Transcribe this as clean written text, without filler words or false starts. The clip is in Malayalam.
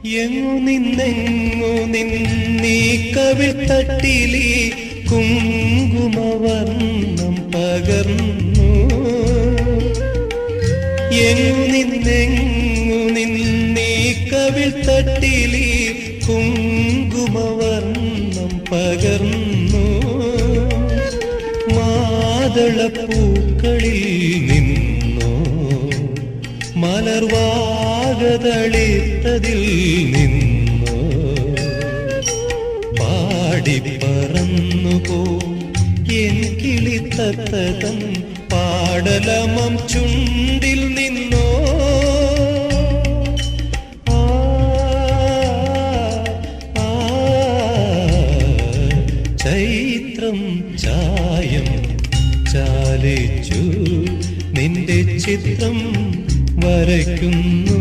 എങ്ങു നിന്നീ കവിൾ തട്ടിലി കുങ്കുമവർണ്ണം പകർന്നു. എങ്ങു നിന്നീ കവിൾ തട്ടിലി കുങ്കുമവർണ്ണം പകർന്നു. മാതളപ്പൂക്കളിൽ നിന്നോ മലർവാകതളിത്തതിൽ നിന്നോ പാടിപ്പറന്നുപോ എൻ കിളിത്തത്തതൻ പാടലമം ചുണ്ടിൽ നിന്നോ. ചൈത്രം ചായം ചാലിച്ചു നിന്റെ ചിത്രം വരയ്ക്കുന്നു.